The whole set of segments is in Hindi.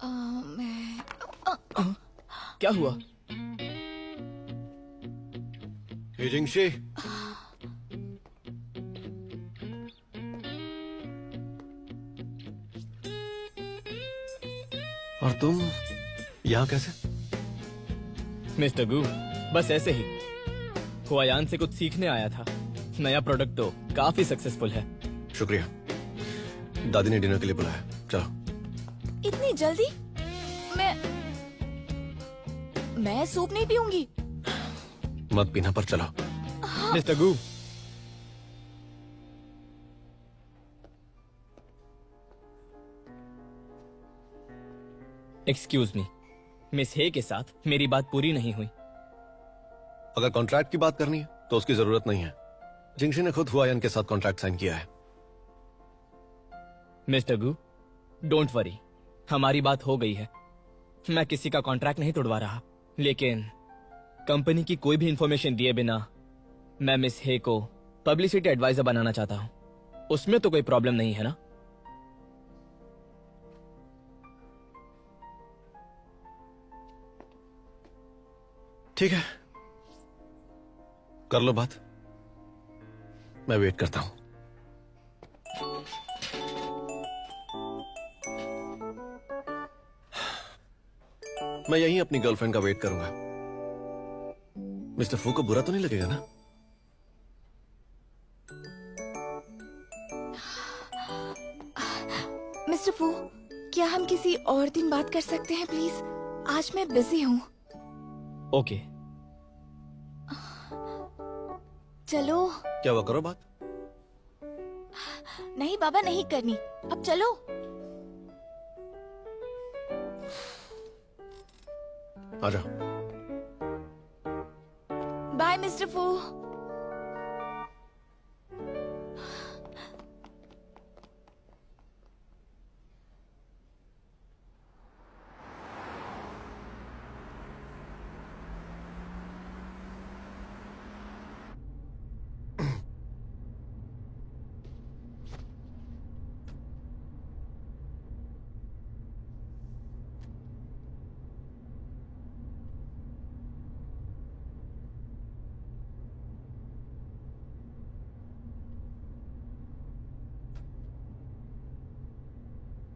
मैं क्या हुआ? हे जिंगशी, और तुम यहाँ कैसे? मिस्टर गू, बस ऐसे ही हुआयान से कुछ सीखने आया था। नया प्रोडक्ट तो काफी सक्सेसफुल है। शुक्रिया। दादी ने डिनर के लिए बुलाया, चलो। इतनी जल्दी? मैं सूप नहीं पीऊंगी। मत पीना, पर चलो। मिस्टर गू, एक्सक्यूज मी, मिस हे के साथ मेरी बात पूरी नहीं हुई। अगर कॉन्ट्रैक्ट की बात करनी है तो उसकी जरूरत नहीं है। जिंगशी ने खुद हुआयान के साथ कॉन्ट्रैक्ट साइन किया है। मिस्टर गू, डोंट वरी, हमारी बात हो गई है। मैं किसी का कॉन्ट्रैक्ट नहीं तोड़वा रहा, लेकिन कंपनी की कोई भी इंफॉर्मेशन दिए बिना मैं मिस हे को पब्लिसिटी एडवाइजर बनाना चाहता हूं। उसमें तो कोई प्रॉब्लम नहीं है ना? ठीक है, कर लो बात, मैं वेट करता हूं। मैं यहीं अपनी गर्लफ्रेंड का वेट करूंगा। मिस्टर फू को बुरा तो नहीं लगेगा ना? मिस्टर फू, क्या हम किसी और दिन बात कर सकते हैं प्लीज? आज मैं बिजी हूँ। ओके। चलो। क्या वो करो बात? नहीं बाबा, नहीं करनी, अब चलो। आ जाओ। बाय मिस्टर फू।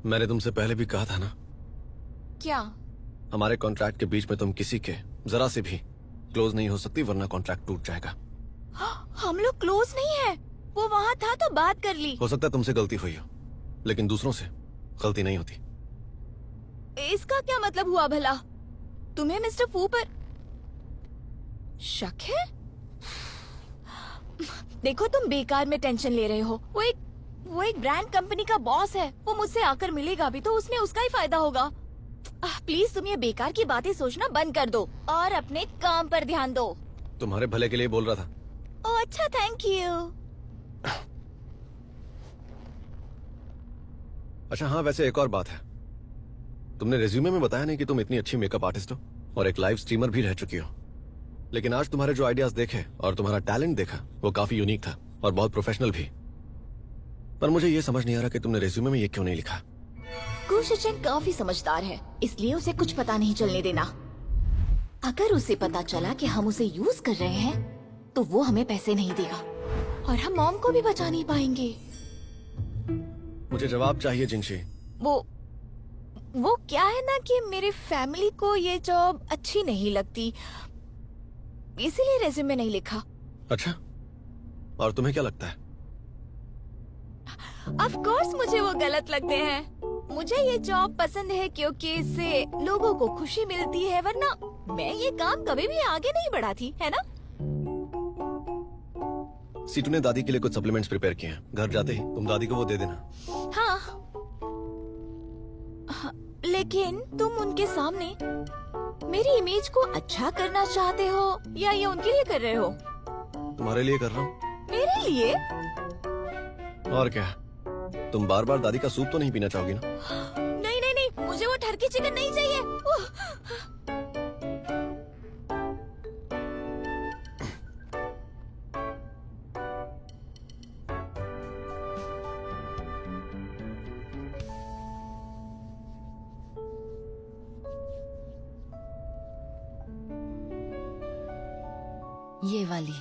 मैंने तुमसे पहले भी कहा था ना, क्या? हमारे कॉन्ट्रैक्ट के बीच में तुम किसी के जरा से भी क्लोज नहीं हो सकती, वरना कॉन्ट्रैक्ट टूट जाएगा। हम लोग क्लोज नहीं है। वो वहाँ था तो बात कर ली। हो सकता है तुमसे गलती हुई हो, लेकिन दूसरों से गलती नहीं होती। इसका क्या मतलब हुआ भला? तुम्हें मिस्टर फू पर शक है? देखो, तुम बेकार में टेंशन ले रहे हो। वो एक ब्रांड कंपनी का बॉस है। वो मुझसे आकर मिलेगा भी तो उसमें उसका ही फायदा होगा। प्लीज तुम ये बेकार की बातें सोचना बंद कर दो और अपने काम पर ध्यान दो। तुम्हारे भले के लिए बोल रहा था। ओह अच्छा, थैंक यू। अच्छा हाँ, वैसे एक और बात है। तुमने रिज्यूमे में बताया नहीं कि तुम इतनी अच्छी मेकअप आर्टिस्ट हो और एक लाइव स्ट्रीमर भी रह चुकी हो। लेकिन आज तुम्हारे जो आइडियाज देखे और तुम्हारा टैलेंट देखा, वो काफी यूनिक था और बहुत प्रोफेशनल भी। पर मुझे ये समझ नहीं आ रहा कि तुमने रिज्यूमे में ये क्यों नहीं लिखा। गुशचन काफी समझदार है, इसलिए उसे कुछ पता नहीं चलने देना। अगर उसे पता चला कि हम उसे यूज कर रहे हैं तो वो हमें पैसे नहीं देगा और हम मॉम को भी बचा नहीं पाएंगे। मुझे जवाब चाहिए जिंगशी। वो क्या है ना कि मेरे फैमिली को ये जॉब अच्छी नहीं लगती, इसीलिए रेज्यूमे नहीं लिखा। अच्छा, और तुम्हें क्या लगता है? ऑफ कोर्स मुझे वो गलत लगते हैं। मुझे ये जॉब पसंद है क्योंकि इससे लोगों को खुशी मिलती है, वरना मैं ये काम कभी भी आगे नहीं बढ़ाती, है ना? सीटू ने दादी के लिए कुछ सप्लीमेंट्स प्रिपेयर किए हैं। घर जाते ही तुम दादी को वो दे देना। हाँ, लेकिन तुम उनके सामने मेरी इमेज को अच्छा करना चाहते हो या ये उनके लिए कर रहे हो? तुम्हारे लिए कर रहा हूँ। मेरे लिए? और क्या, तुम बार बार दादी का सूप तो नहीं पीना चाहोगी ना? नहीं नहीं नहीं, मुझे वो टर्की चिकन नहीं चाहिए। ये वाली।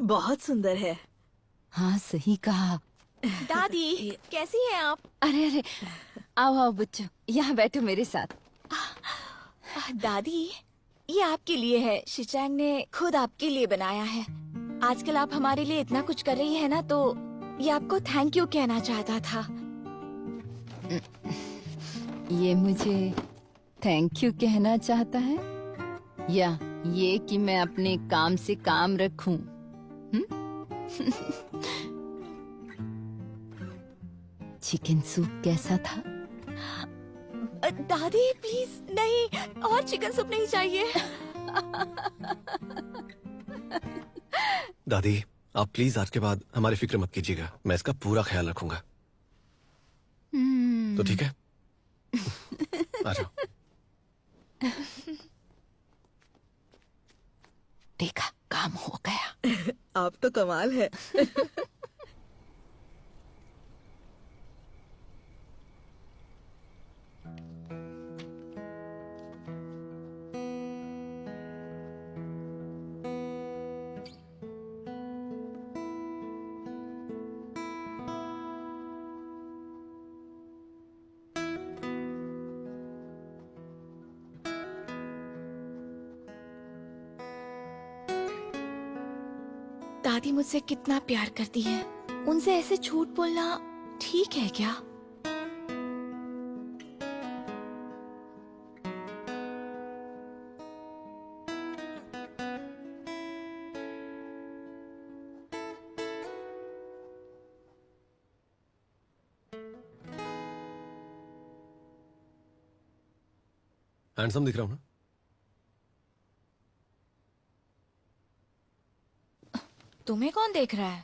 बहुत सुंदर है। हाँ सही कहा। दादी कैसी हैं आप? अरे अरे, आओ आओ बच्चों, यहाँ बैठो मेरे साथ। दादी ये आपके लिए है, शिचैंग ने खुद आपके लिए बनाया है। आजकल आप हमारे लिए इतना कुछ कर रही है ना, तो ये आपको थैंक यू कहना चाहता था। ये मुझे थैंक यू कहना चाहता है, या ये कि मैं अपने काम से काम रखूं? चिकन सूप कैसा था? दादी प्लीज नहीं, और चिकन सूप नहीं चाहिए। दादी आप प्लीज आज के बाद हमारी फिक्र मत कीजिएगा, मैं इसका पूरा ख्याल रखूंगा। तो ठीक है, आ जाओ। देखा, काम हो गया। आप तो कमाल है। दादी मुझसे कितना प्यार करती है, उनसे ऐसे झूठ बोलना ठीक है क्या? हैंडसम दिख रहा हूँ ना? तुम्हें कौन देख रहा है?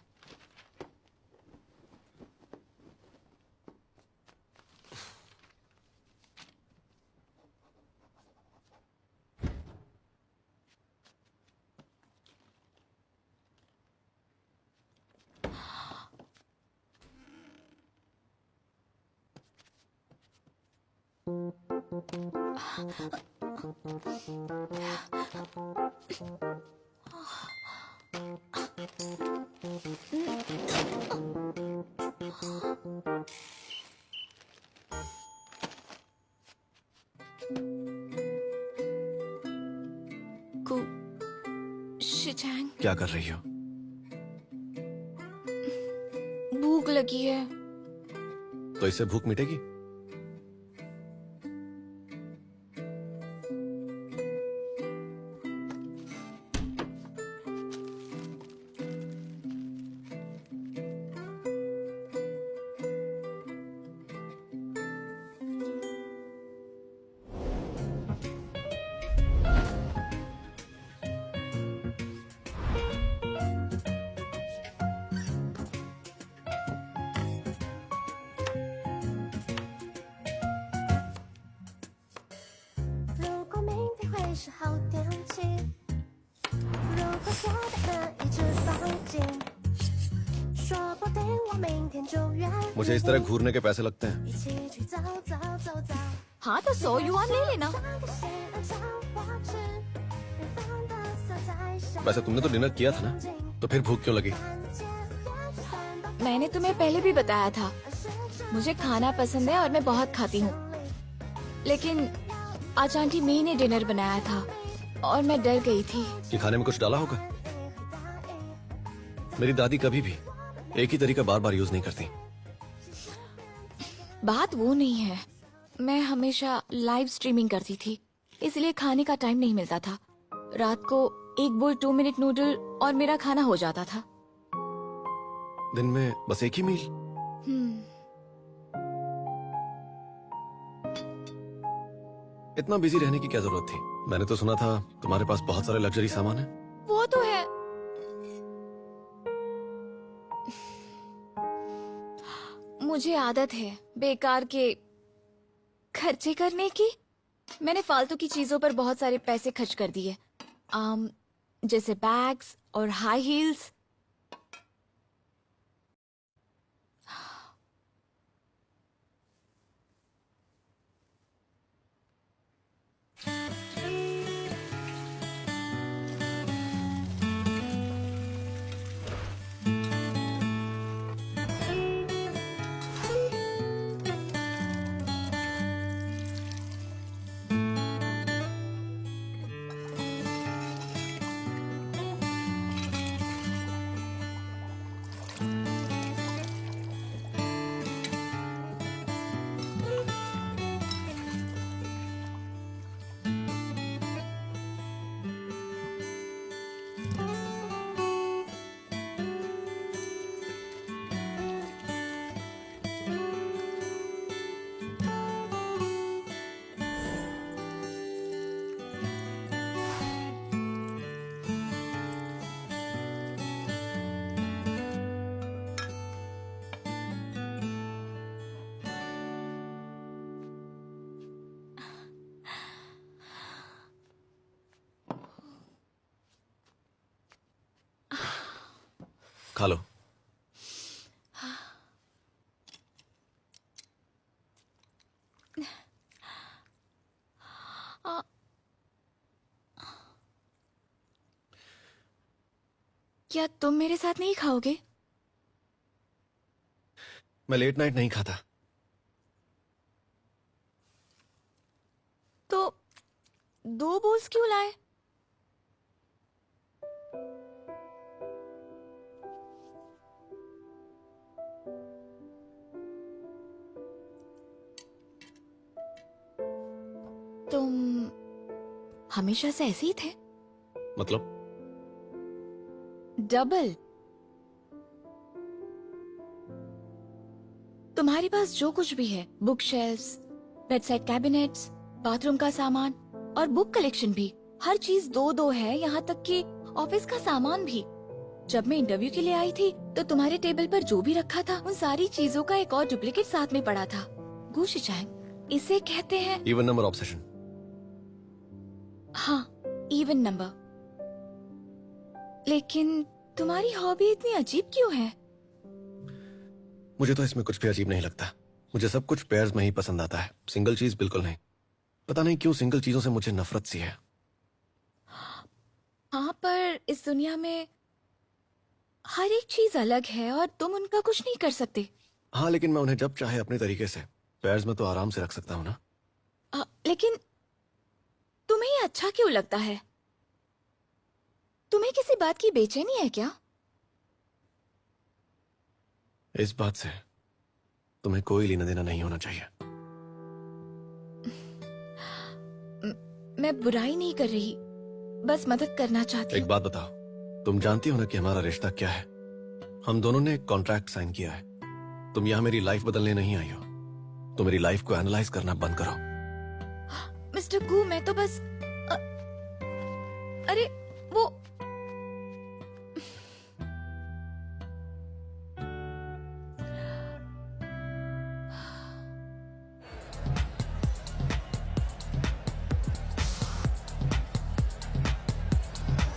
शिचैंग, क्या कर रही हो? भूख लगी है। तो इससे भूख मिटेगी? मुझे इस तरह घूरने के पैसे लगते हैं। हाँ तो 100 युआन ले लेना। वैसे तुमने तो डिनर किया था ना, तो फिर भूख क्यों लगी? मैंने तुम्हें पहले भी बताया था, मुझे खाना पसंद है और मैं बहुत खाती हूँ। लेकिन आज आंटी मी ने डिनर बनाया था और मैं डर गई थी कि खाने में कुछ डाला होगा। मेरी दादी कभी भी एक ही तरीका बार बार यूज नहीं करती। बात वो नहीं है, मैं हमेशा लाइव स्ट्रीमिंग करती थी, इसलिए खाने का टाइम नहीं मिलता था। रात को 1 बोल 2 मिनट नूडल और मेरा खाना हो जाता था। दिन में बस एक ही मील? इतना बिजी रहने की क्या जरूरत थी? मैंने तो सुना था तुम्हारे पास बहुत सारे लग्जरी सामान है। वो तो है, मुझे आदत है बेकार के खर्चे करने की। मैंने फालतू की चीजों पर बहुत सारे पैसे खर्च कर दिए, जैसे बैग्स और हाई हील्स। खा लो। क्या तुम मेरे साथ नहीं खाओगे? मैं लेट नाइट नहीं खाता। तो 2 बोल्स क्यों लाए? तुम हमेशा से ऐसे ही थे? मतलब? डबल। तुम्हारे पास जो कुछ भी है, book shelves, bedside cabinets, bathroom का सामान और बुक कलेक्शन भी, हर चीज 2-2 है, यहाँ तक कि ऑफिस का सामान भी। जब मैं इंटरव्यू के लिए आई थी तो तुम्हारे टेबल पर जो भी रखा था उन सारी चीजों का एक और डुप्लीकेट साथ में पड़ा था। गुशिचांग, इसे कहते हैं। Even number obsession. हाँ, इवन नंबर। लेकिन तुम्हारी हॉबी इतनी अजीब क्यों है? मुझे तो इसमें कुछ भी अजीब नहीं लगता। मुझे सब कुछ पेयर्स में ही पसंद आता है, सिंगल चीज बिल्कुल नहीं। पता नहीं क्यों सिंगल चीजों से मुझे नफरत सी है। हाँ, पर इस दुनिया में हर एक चीज अलग है और तुम उनका कुछ नहीं कर सकते। हाँ, लेकिन मैं उन्हें जब चाहे अपने तरीके से पेयर्स में तो आराम से रख सकता हूँ ना। लेकिन तुम्हें ये अच्छा क्यों लगता है? तुम्हें किसी बात की बेचैनी है क्या? इस बात से तुम्हें कोई लेना देना नहीं होना चाहिए। मैं बुराई नहीं कर रही, बस मदद करना चाहती एक हूँ। बात बताओ, तुम जानती हो ना कि हमारा रिश्ता क्या है? हम दोनों ने एक कॉन्ट्रैक्ट साइन किया है। तुम यहाँ मेरी लाइफ बदलने नहीं आई हो, तो मेरी लाइफ को एनालाइज करना बंद करो। मिस्टर गू, मैं तो बस अरे वो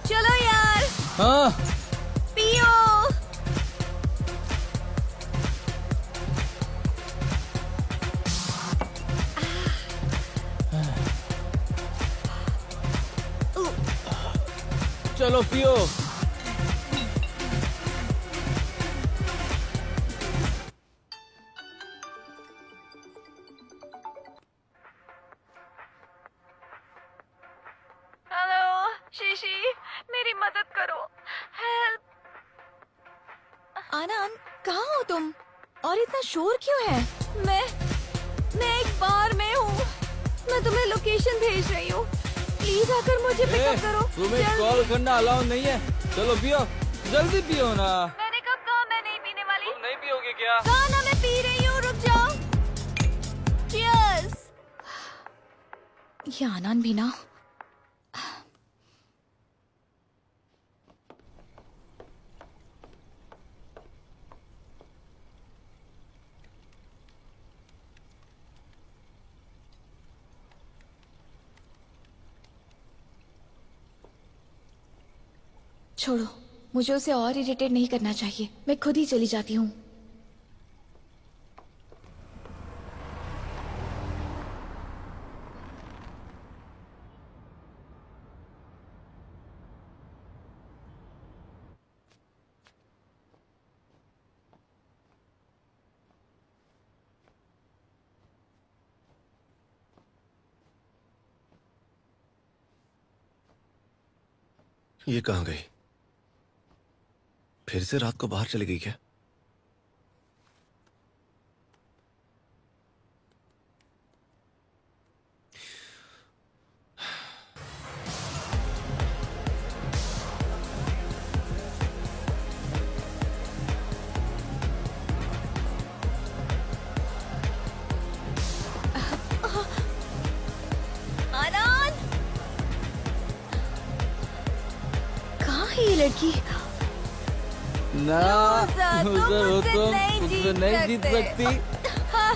चलो यार, हाँ, पियो। चलो पियो। हेलो शीशी, मेरी मदद करो, हेल्प। आनंद, कहाँ हो तुम? और इतना शोर क्यों है? मैं एक बार में हूँ। मैं तुम्हें लोकेशन भेज रही हूँ, प्लीज आकर मुझे पिकअप करो। तुम्हें जल्दी। कॉल करना अलाउ नहीं है। चलो पियो, जल्दी पियो ना। मैंने कब कहा मैं नहीं पीने वाली? तुम नहीं पियोगे क्या? कहा ना मैं पी रही हूँ, रुक जाओ। Cheers। ये आनंद भी ना। छोड़ो, मुझे उसे और इरिटेट नहीं करना चाहिए। मैं खुद ही चली जाती हूँ। ये कहाँ गई? फिर से रात को बाहर चली गई क्या? आनंद, कहाँ है ये लड़की? ना, तुम उधर हो मुझसे तुम नहीं उससे जीत नहीं जीत सकते। सकती। हाँ,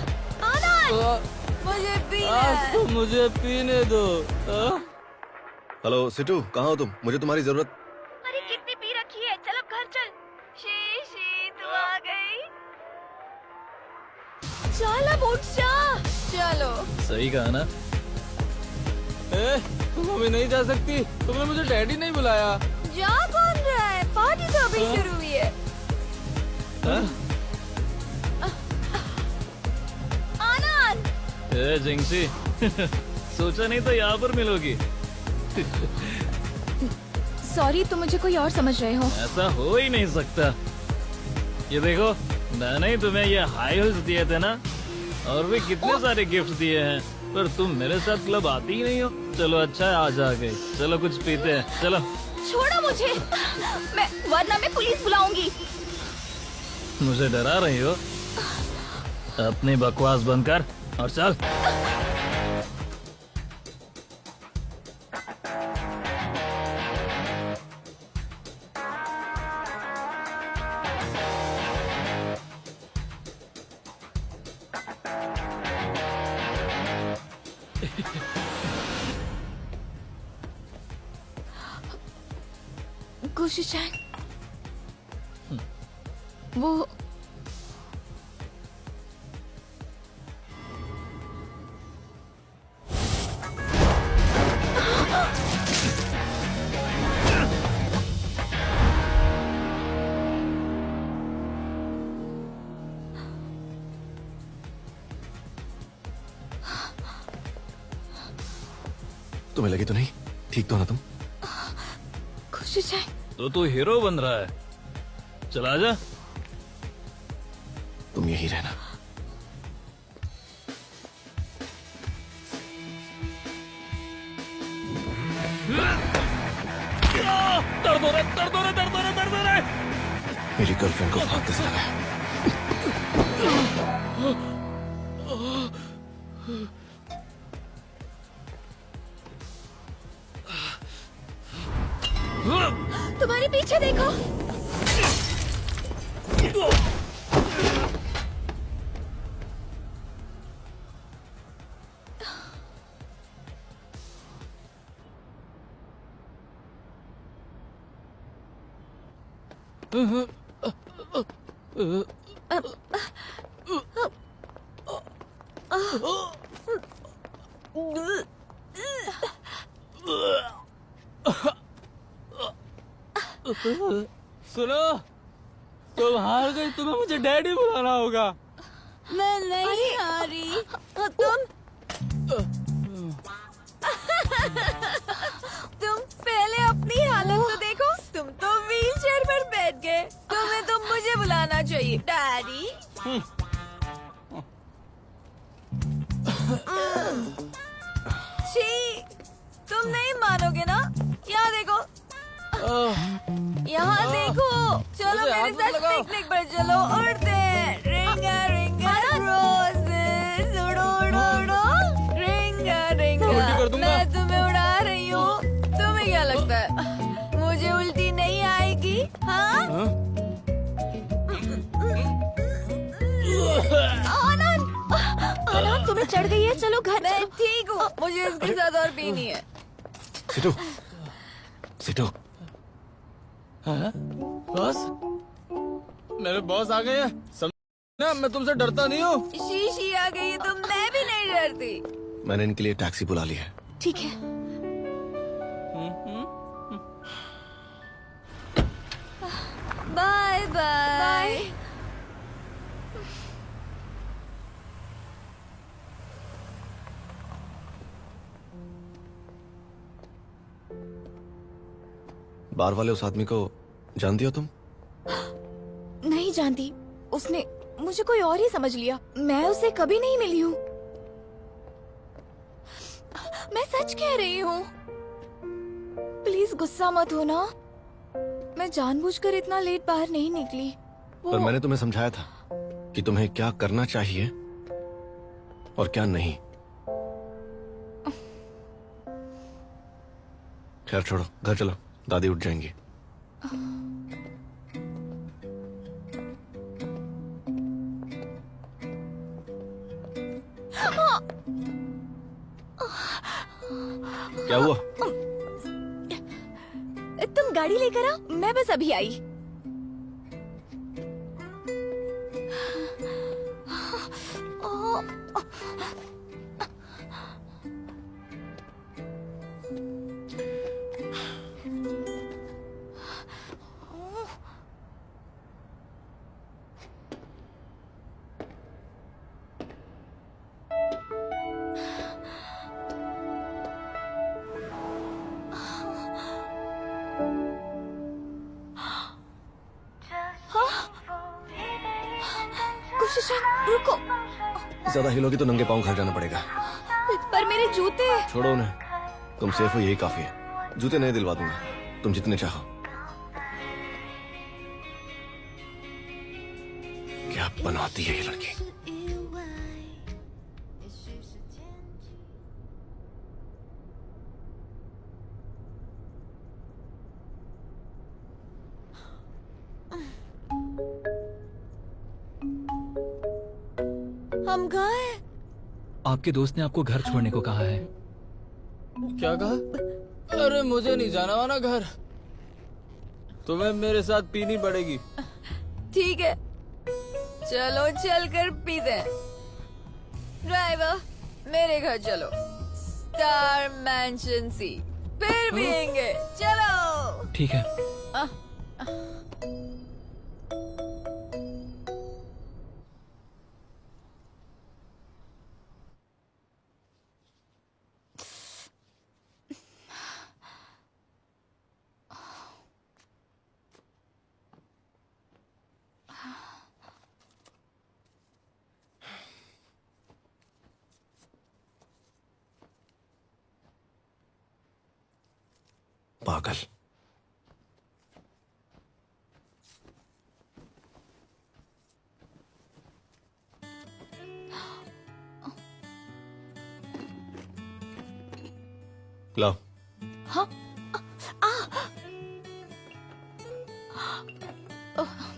आनंद, आ, मुझे पीना आज है। तो मुझे पीने दो। हाँ? हेलो सिटू, कहाँ हो तुम? मुझे तुम्हारी जरूरत। अरे कितनी पी रखी है, चल अब घर चल। शीश, चल अब उठ जा। चलो। सही कहा ना। तुम अभी नहीं जा सकती, तुमने मुझे डैडी नहीं बुलाया। जा कौन रहा है, पार्टी तो अभी शुरू हुई है। आनंद। जिंगसी सोचा नहीं तो यहाँ पर मिलोगी। सॉरी, तुम मुझे कोई और समझ रहे हो। ऐसा हो ही नहीं सकता। ये देखो, मैंने ही तुम्हें ये हाई हील्स दिए थे ना, और भी कितने सारे गिफ्ट दिए हैं, पर तुम मेरे साथ क्लब आती ही नहीं हो। चलो अच्छा है, आज आ गई। चलो कुछ पीते हैं, चलो। छोड़ो मुझे, वरना मैं पुलिस बुलाऊंगी। मुझे डरा रही हो? अपनी बकवास बंद कर और चल। गुशीचैन, वो तुम्हें लगी तो नहीं? ठीक तो ना तुम? गुशीचैन, तो तू हीरो बन रहा है, चला जा। तुम यही रहना। दर्द हो रहा है, दर्द हो रहा है, दर्द हो रहा है, दर्द हो रहा है। मेरी गर्लफ्रेंड को हाथ कैसे लगाया? तुम्हारे पीछे देखो। सुनो, तुम हार गई, तुम्हें मुझे डैडी बुलाना होगा। मैं नहीं हारी। तुम पहले अपनी हालत तो देखो। तुम तो व्हीलचेयर पर बैठ गए। तुम्हें तो मुझे बुलाना चाहिए, डैडी। छी, तुम नहीं मानोगे ना? यहाँ देखो, यहाँ देखो। चलो मेरे साथ पिकनिक पर चलो, उड़ते हैं। रिंगा रिंगा रोजेस, उड़ो उड़ो उड़ो। रिंगा रिंगा, उल्टी कर दूंगा। मैं तुम्हें उड़ा रही हूँ। तुम्हें क्या लगता है मुझे उल्टी नहीं आएगी? हाँ? आनंद, आनंद तुम्हें चढ़ गई है, चलो घर। मैं ठीक हूँ, मुझे इसके साथ और पीनी है। सिटो, सिटो। बॉस, मेरे बॉस आ गए हैं। समझना, मैं तुमसे डरता नहीं हूँ। शीशी आ गई है तो मैं भी नहीं डरती। मैंने इनके लिए टैक्सी बुला ली है। ठीक है। Bye bye. बार वाले उस आदमी को जानती हो तुम? नहीं जानती, उसने मुझे कोई और ही समझ लिया। मैं उससे कभी नहीं मिली हूँ। मैं सच कह रही हूँ। प्लीज गुस्सा मत हो ना। मैं जानबूझकर इतना लेट बाहर नहीं निकली। पर मैंने तुम्हें समझाया था कि तुम्हें क्या करना चाहिए और क्या नहीं। खैर छोड़ो, घर चलो, दादी उठ जाएंगी। क्या हुआ? तुम गाड़ी लेकर आओ, मैं बस अभी आई। गुलशन, रुको। ज्यादा हिलोगी तो नंगे पाँव घर जाना पड़ेगा। पर मेरे जूते। छोड़ो उन्हें, तुम सेफ हो यही काफी है। जूते नए दिलवा दूंगा, तुम जितने चाहो। क्या बनाती है ये लड़की। हम कहाँ हैं? आपके दोस्त ने आपको घर छोड़ने को कहा है। क्या कहा? अरे मुझे नहीं जाना वाना घर, तुम्हें मेरे साथ पीनी पड़ेगी। ठीक है, चलो चलकर पीते हैं। ड्राइवर, मेरे घर चलो, स्टार मैंशन सी, फिर पियेंगे। चलो। ठीक है। पागल। लाओ। हाँ?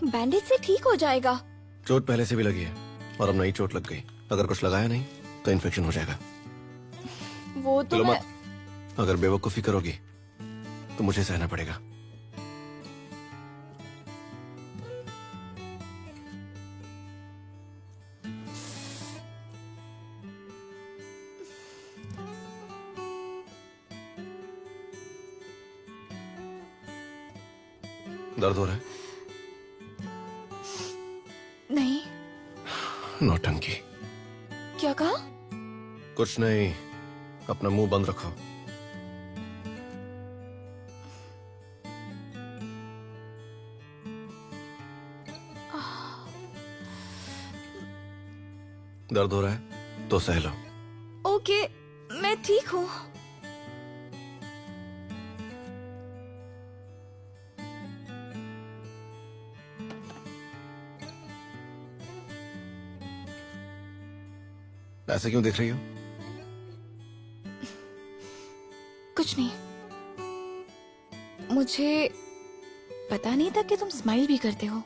बैंडेज से ठीक हो जाएगा। चोट पहले से भी लगी है और अब नई चोट लग गई। अगर कुछ लगाया नहीं तो इन्फेक्शन हो जाएगा। वो तो चलो मैं... मत। अगर बेवकूफी करोगी तो मुझे सहना पड़ेगा। दर्द हो रहा है? नहीं। नौटंकी। क्या कहा? कुछ नहीं, अपना मुंह बंद रखो। दर्द हो रहा है तो सह लो। ओके, मैं ठीक हूँ। ऐसे क्यों देख रही हो? कुछ नहीं। मुझे पता नहीं था कि तुम स्माइल भी करते हो।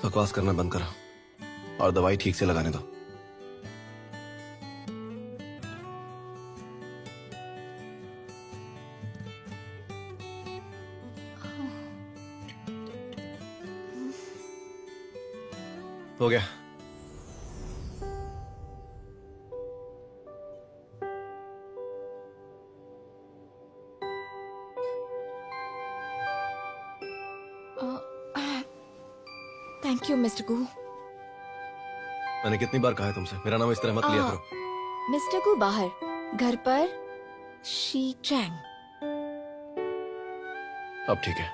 बकवास करना बंद करो और दवाई ठीक से लगाने दो। हो गया। थैंक यू मिस्टर गू। मैंने कितनी बार कहा है तुमसे मेरा नाम इस तरह मत लिया करो। मिस्टर गू बाहर, घर पर शी चैंग। अब ठीक है।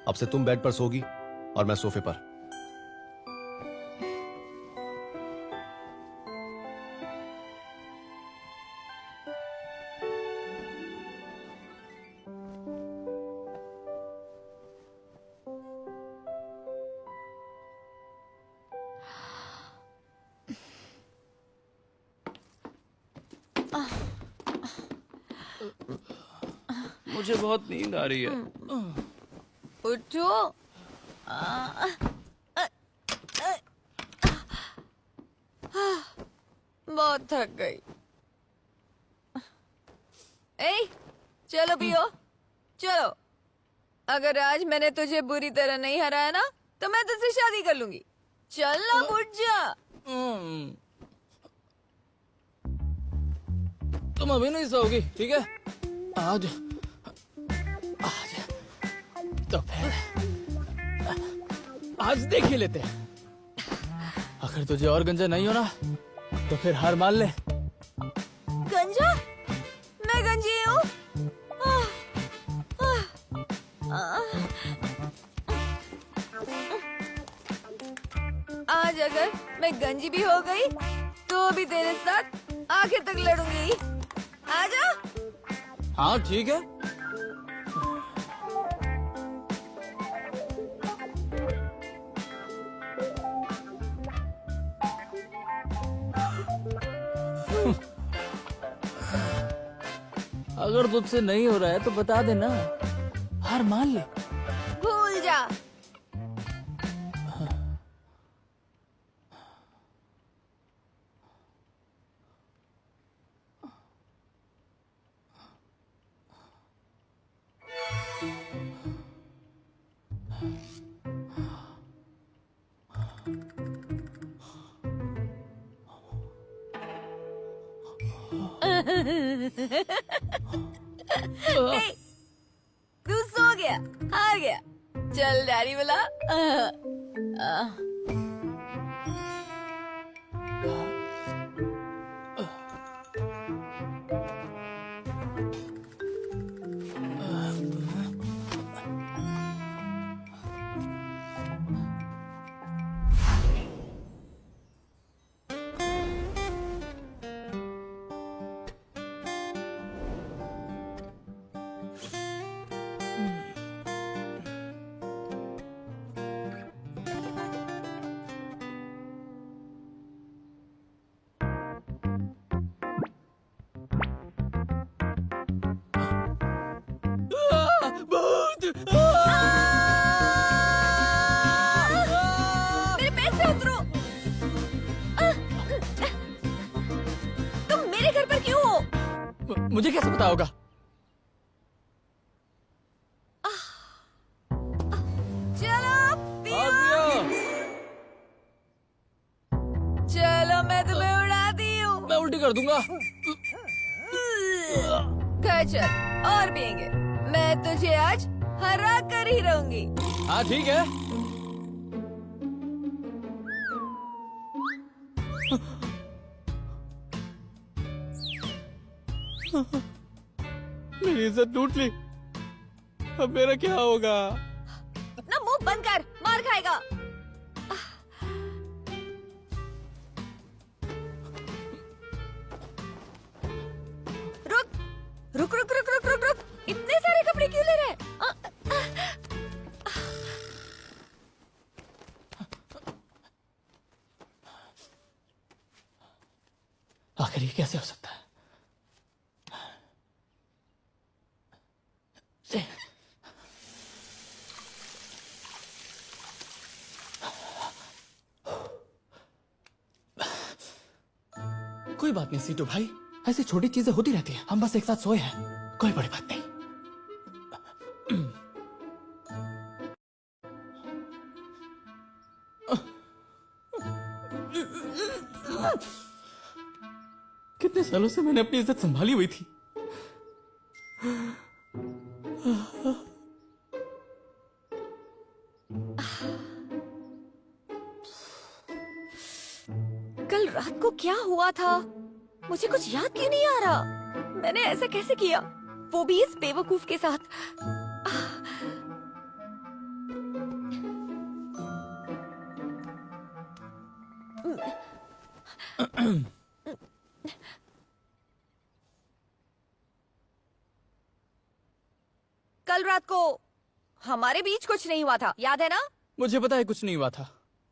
अब से तुम बेड पर सोगी और मैं सोफे पर। मुझे बहुत नींद आ रही है। उठो। बहुत थक गई। ए, चलो पियो, चलो। अगर आज मैंने तुझे बुरी तरह नहीं हराया ना तो मैं तुझसे शादी कर लूंगी। चल ना उठ जा। तुम अभी नहीं सोओगी, ठीक है? आज आज तो फिर आज देख ही लेते हैं। अगर तुझे और गंजा नहीं हो ना तो फिर हार मान ले। गंजा? मैं गंजी हूँ? आज अगर मैं गंजी भी हो गई तो भी तेरे साथ आखिर तक लड़ूंगी। आजा। हाँ ठीक है। अगर तुझसे नहीं हो रहा है तो बता देना, हार मान ले। भूल जा। Hey, तू सो गया, हार गया। चल डैडी बुला। मेरे पेट से उतरो। तुम मेरे घर पर क्यों हो? मुझे कैसे पता होगा? चलो पियो। चलो मैं तुम्हें उड़ाती हूँ। मैं उल्टी कर दूंगा। चल और पियेंगे। मैं तुझे आज हरा कर ही रहूंगी। हाँ ठीक है। मेरी इज्जत लूट ली, अब मेरा क्या होगा? अपना मुंह बंद कर, मार खाएगा। रुक रुक रुक रुक रुक रुक रुक। इतने सारे कपड़े क्यों ले रहे हैं? आखिर ये कैसे हो सकता है? कोई बात नहीं सीटू भाई, ऐसी छोटी चीजें होती रहती हैं। हम बस एक साथ सोए हैं, कोई बड़ी बात नहीं। कितने सालों से मैंने अपनी इज्जत संभाली हुई थी। कल रात को क्या हुआ था? मुझे कुछ याद क्यों नहीं आ रहा? मैंने ऐसा कैसे किया? वो भी इस बेवकूफ के साथ। कल रात को हमारे बीच कुछ नहीं हुआ था, याद है ना? मुझे पता है कुछ नहीं हुआ था।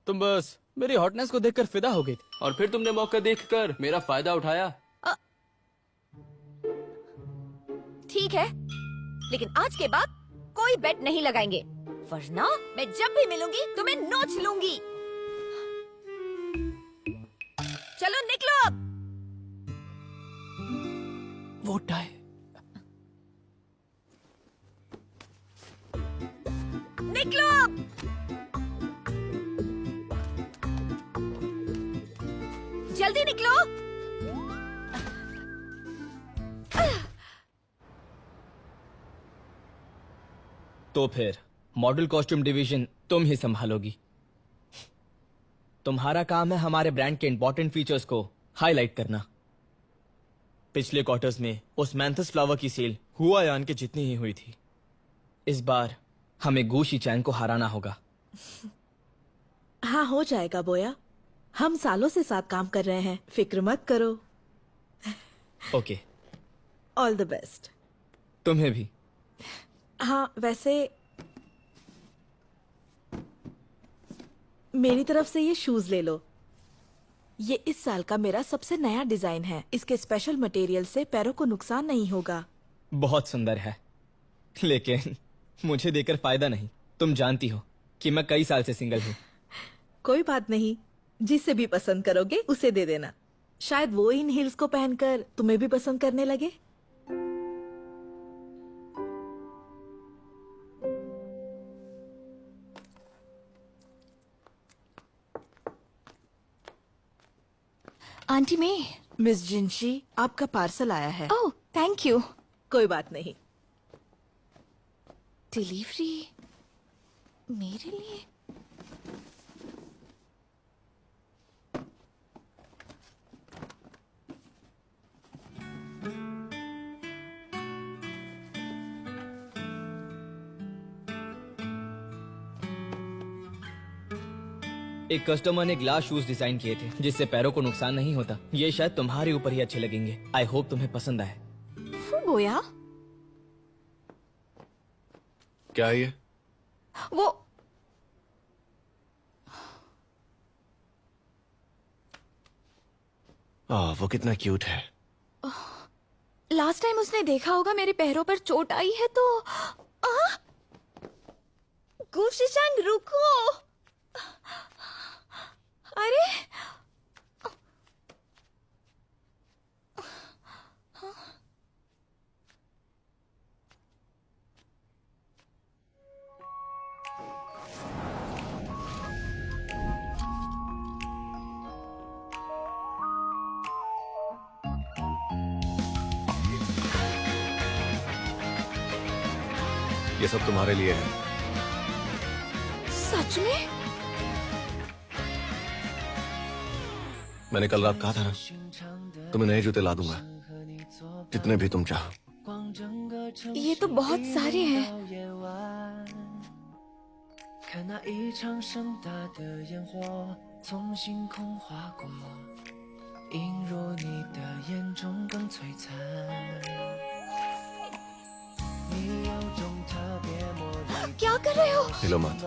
तुम बस मेरी हॉटनेस को देखकर फिदा हो गई थी और फिर तुमने मौका देखकर मेरा फायदा उठाया। ठीक है, लेकिन आज के बाद कोई बेट नहीं लगाएंगे, वरना मैं जब भी मिलूंगी तुम्हें नोच लूंगी। चलो निकलो अब। वो टाई निकलो अब। जल्दी निकलो। तो फिर मॉडल कॉस्ट्यूम डिवीजन तुम ही संभालोगी। तुम्हारा काम है हमारे ब्रांड के इंपॉर्टेंट फीचर्स को हाईलाइट करना। पिछले क्वार्टर्स में उस मैंथस फ्लावर की सेल हुआयान के जितनी ही हुई थी। इस बार हमें गूशी चैन को हराना होगा। हाँ, हो जाएगा बोया। हम सालों से साथ काम कर रहे हैं, फिक्र मत करो। Okay, all the best. तुम्हें भी। हाँ, वैसे मेरी तरफ से ये शूज ले लो। ये इस साल का मेरा सबसे नया डिजाइन है। इसके स्पेशल मटेरियल से पैरों को नुकसान नहीं होगा। बहुत सुंदर है, लेकिन मुझे देकर फायदा नहीं। तुम जानती हो कि मैं कई साल से सिंगल हूँ। कोई बात नहीं, जिसे भी पसंद करोगे उसे दे देना। शायद वो इन हील्स को पहनकर तुम्हें भी पसंद करने लगे। आंटी में। मिस जिंशी, आपका पार्सल आया है। ओह, थैंक यू। कोई बात नहीं। डिलीवरी मेरे लिए? एक कस्टमर ने ग्लास शूज डिजाइन किए थे जिससे पैरों को नुकसान नहीं होता। ये शायद तुम्हारे ऊपर ही अच्छे लगेंगे। आई होप तुम्हें पसंद आए। बोया, क्या है ये? वो वो कितना क्यूट है। लास्ट टाइम उसने देखा होगा मेरे पैरों पर चोट आई है तो गुशी-चान रुको। अरे ये सब तुम्हारे लिए है। सच में? मैंने कल रात कहा था ना, तुम्हें नए जूते ला दूंगा, जितने भी तुम चाहो। ये तो बहुत सारे हैं। 看那一场盛大的烟火从星空划过，映入你的眼中更璀璨。你有种特别魔力， क्या कर रहे हो? हिलो मत।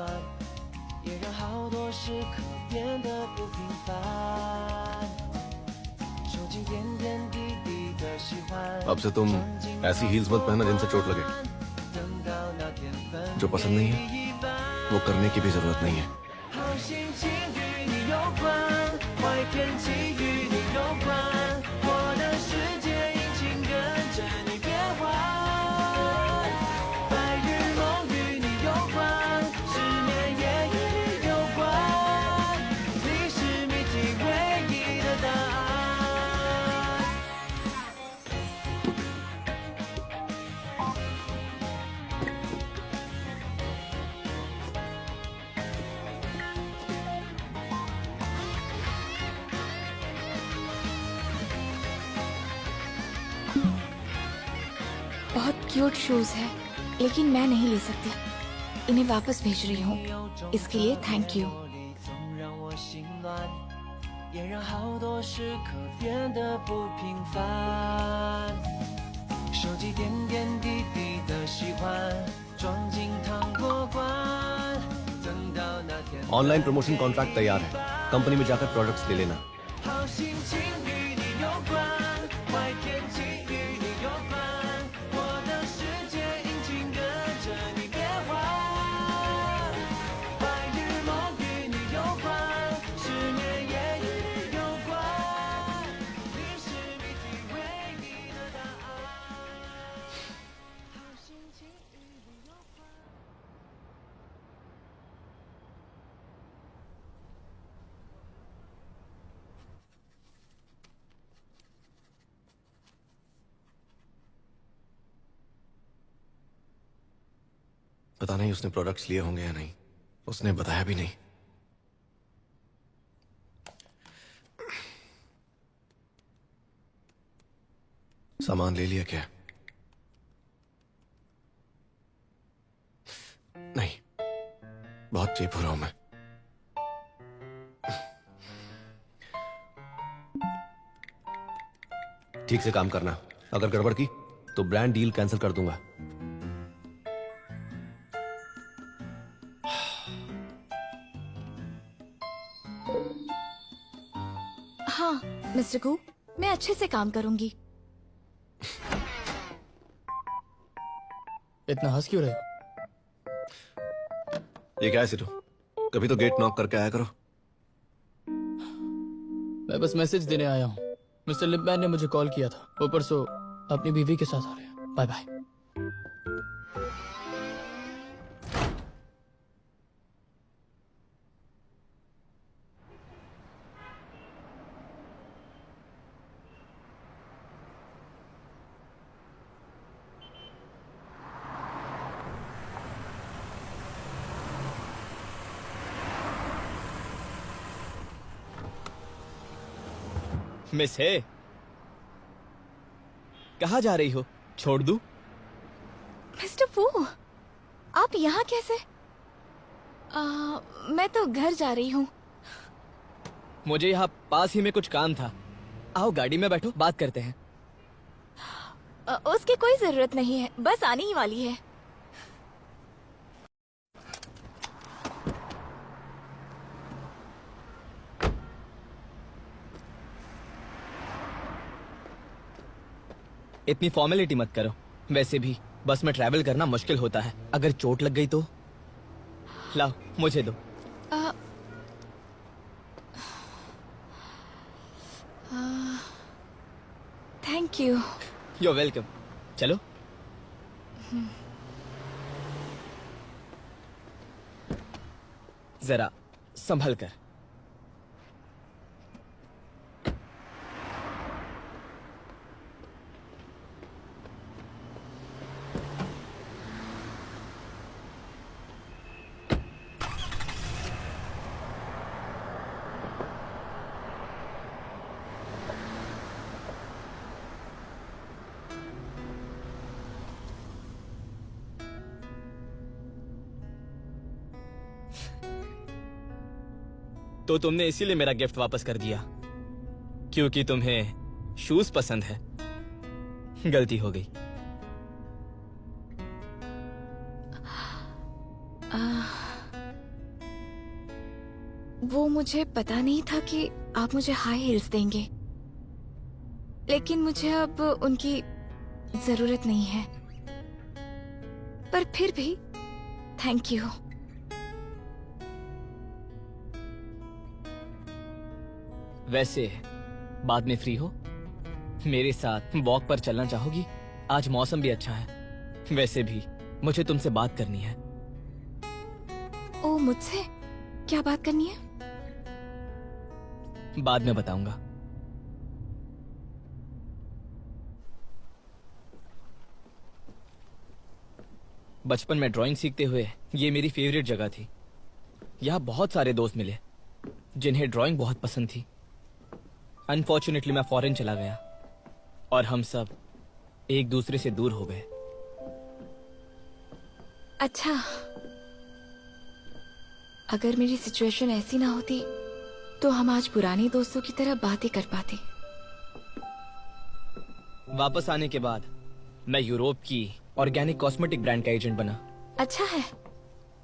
也让好多时刻变得不平凡。收集点点滴滴的喜欢。 अब से तुम ऐसी हील्स मत पहनना जिनसे चोट लगे। 等到那天分 जो पसंद नहीं है वो करने की भी जरूरत नहीं है। 好心情与你有关，坏天气与你有关，我的世界已经跟着你变换。白日梦与你有关，失眠也与你有关，你是谜题唯一的答案。 बहुत क्यूट शूज है, लेकिन मैं नहीं ले सकती। इन्हें वापस भेज रही हूँ। इसके लिए thank you. 总让我心乱，也让好多时刻变得不平凡。收集点点滴滴的喜欢，装进糖果罐，等到那天。 online promotion contract तैयार है, कंपनी में जाकर प्रोडक्ट्स ले लेना। 好心情与你有关，坏天气与你有关，我的世界已经跟着你变换。白日梦与你有关，失眠也与你有关，你是谜题唯一的答案。好心情与你有关。 हाँ पता नहीं उसने प्रोडक्ट्स लिए होंगे या नहीं, उसने बताया भी नहीं। सामान ले लिया क्या? नहीं, बहुत चीप हो रहा हूं मैं। ठीक से काम करना, अगर गड़बड़ की तो ब्रांड डील कैंसिल कर दूंगा। हाँ मिस्टर कू, मैं अच्छे से काम करूंगी। इतना हंस क्यों रहे हो? ये क्या है सिटू? कभी तो गेट नॉक करके आया करो। मैं बस मैसेज देने आया हूँ। मिस्टर लिपमैन ने मुझे कॉल किया था, वो परसों अपनी बीवी के साथ आ रहे हैं। Bye bye. मिस है, कहाँ जा रही हो? छोड़ दूं? मिस्टर फू, आप यहाँ कैसे? मैं तो घर जा रही हूँ। मुझे यहाँ पास ही में कुछ काम था। आओ गाड़ी में बैठो, बात करते हैं। उसकी कोई जरूरत नहीं है, बस आने ही वाली है। इतनी फॉर्मेलिटी मत करो। वैसे भी बस में ट्रैवल करना मुश्किल होता है, अगर चोट लग गई तो। लाओ मुझे दो। Thank you. You welcome. चलो। जरा संभल कर। तो तुमने इसीलिए मेरा गिफ्ट वापस कर दिया, क्योंकि तुम्हें शूज पसंद है। गलती हो गई। वो मुझे पता नहीं था कि आप मुझे हाई हील्स देंगे, लेकिन मुझे अब उनकी जरूरत नहीं है। पर फिर भी थैंक यू। वैसे बाद में फ्री हो, मेरे साथ वॉक पर चलना चाहोगी? आज मौसम भी अच्छा है। वैसे भी मुझे तुमसे बात करनी है। ओ, मुझसे क्या बात करनी है? बाद में बताऊंगा। बचपन में ड्राइंग सीखते हुए ये मेरी फेवरेट जगह थी। यहाँ बहुत सारे दोस्त मिले जिन्हें ड्राइंग बहुत पसंद थी। अनफॉर्चुनेटली मैं फॉरेन चला गया और हम सब एक दूसरे से दूर हो गए। अच्छा, अगर मेरी सिचुएशन ऐसी ना होती तो हम आज पुराने दोस्तों की तरह बातें कर पाते। वापस आने के बाद मैं यूरोप की ऑर्गेनिक कॉस्मेटिक ब्रांड का एजेंट बना। अच्छा है।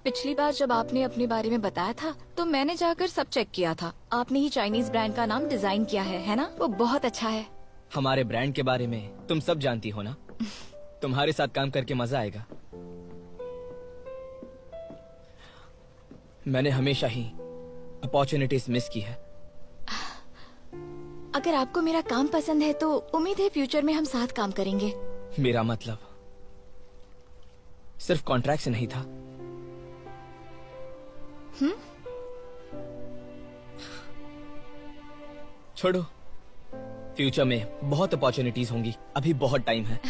पिछली बार जब आपने अपने बारे में बताया था तो मैंने जाकर सब चेक किया था। आपने ही चाइनीज ब्रांड का नाम डिजाइन किया है ना? वो बहुत अच्छा है। हमारे ब्रांड के बारे में तुम सब जानती हो ना। तुम्हारे साथ काम करके मजा आएगा। मैंने हमेशा ही अपॉर्चुनिटीज मिस की है। अगर आपको मेरा काम पसंद है तो उम्मीद है फ्यूचर में हम साथ काम करेंगे। मेरा मतलब सिर्फ कॉन्ट्रैक्ट से नहीं था। छोड़ो, फ्यूचर में बहुत अपॉर्चुनिटीज होंगी, अभी बहुत टाइम है।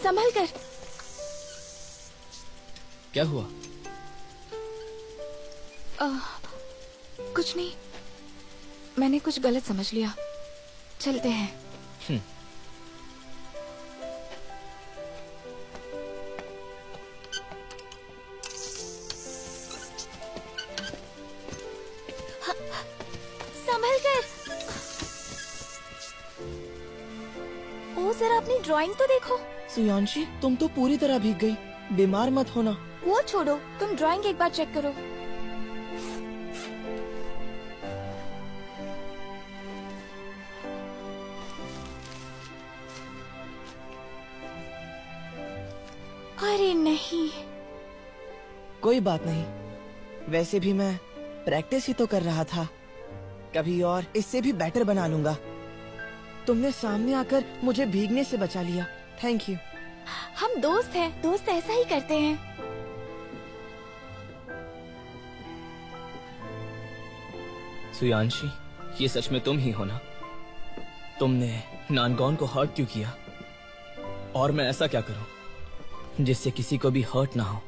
संभल कर। क्या हुआ? कुछ नहीं, मैंने कुछ गलत समझ लिया। चलते हैं। संभल कर। ओ जरा अपनी ड्राइंग तो देखो। सुयांशी, तुम तो पूरी तरह भीग गई। बीमार मत होना। वो छोड़ो, तुम ड्राइंग एक बार चेक करो। अरे नहीं। कोई बात नहीं, वैसे भी मैं प्रैक्टिस ही तो कर रहा था। कभी और इससे भी बेटर बना लूंगा। तुमने सामने आकर मुझे भीगने से बचा लिया। Thank you. हम दोस्त हैं, दोस्त ऐसा ही करते हैं। सुयांशी, ये सच में तुम ही हो ना? तुमने नानगॉन को हर्ट क्यों किया? और मैं ऐसा क्या करूं जिससे किसी को भी हर्ट ना हो?